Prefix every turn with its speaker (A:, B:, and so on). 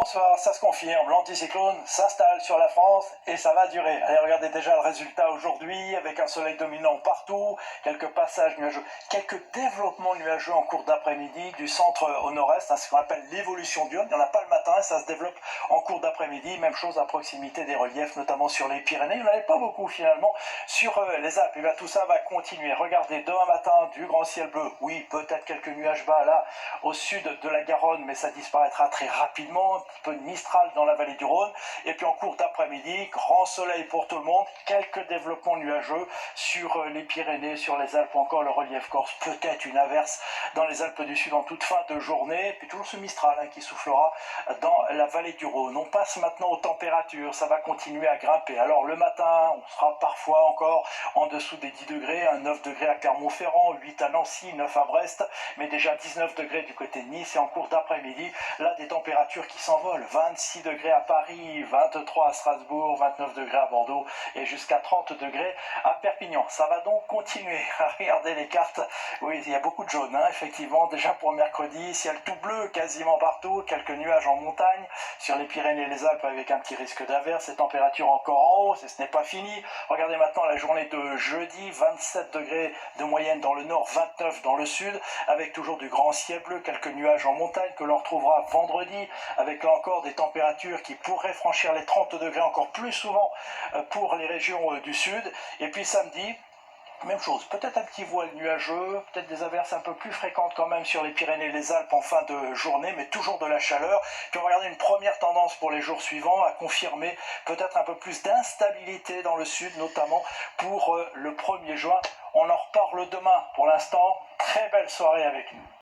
A: Bonsoir, ça se confirme, l'anticyclone s'installe sur la France et ça va durer. Allez, regardez déjà le résultat aujourd'hui avec un soleil dominant partout, quelques passages nuageux, quelques développements nuageux en cours d'après-midi du centre au nord-est, ce qu'on appelle l'évolution diurne. Il n'y en a pas le matin et ça se développe en cours d'après-midi. Même chose à proximité des reliefs, notamment sur les Pyrénées. Il n'y en avait pas beaucoup finalement sur les Alpes. Et bien tout ça va continuer. Regardez, demain matin, du grand ciel bleu. Oui, peut-être quelques nuages bas là au sud de la Garonne, mais ça disparaîtra très rapidement. Un petit peu de Mistral dans la vallée du Rhône. Et puis en cours d'après-midi, grand soleil pour tout le monde. Quelques développements nuageux sur les Pyrénées, sur les Alpes, encore le relief corse. Peut-être une averse dans les Alpes du Sud en toute fin de journée. Et puis toujours ce Mistral qui soufflera dans la vallée du Rhône. On passe maintenant aux températures. Ça va continuer à grimper. Alors le matin, on sera parfois encore en dessous des 10 degrés. 9 degrés à Clermont-Ferrand, 8 à Nancy, 9 à Brest. Mais déjà 19 degrés du côté de Nice. Et en cours d'après-midi, là des températures qui s'envolent. 26 degrés à Paris, 23 à Strasbourg, 29 degrés à Bordeaux et jusqu'à 30 degrés à Perpignan. Ça va donc continuer. Regardez les cartes. Oui, il y a beaucoup de jaune, effectivement. Déjà pour mercredi, ciel tout bleu quasiment partout. Quelques nuages en montagne sur les Pyrénées et les Alpes avec un petit risque d'averse. Et températures encore en hausse et ce n'est pas fini. Regardez maintenant la journée de jeudi. 27 degrés de moyenne dans le nord, 29 dans le sud, avec toujours du grand ciel bleu. Quelques nuages en montagne que l'on retrouvera vendredi, avec là encore des températures qui pourraient franchir les 30 degrés encore plus souvent pour les régions du sud. Et puis samedi, même chose, peut-être un petit voile nuageux, peut-être des averses un peu plus fréquentes quand même sur les Pyrénées et les Alpes en fin de journée, mais toujours de la chaleur. Puis on va regarder une première tendance pour les jours suivants à confirmer peut-être un peu plus d'instabilité dans le sud, notamment pour le 1er juin. On en reparle demain. Pour l'instant, très belle soirée avec nous.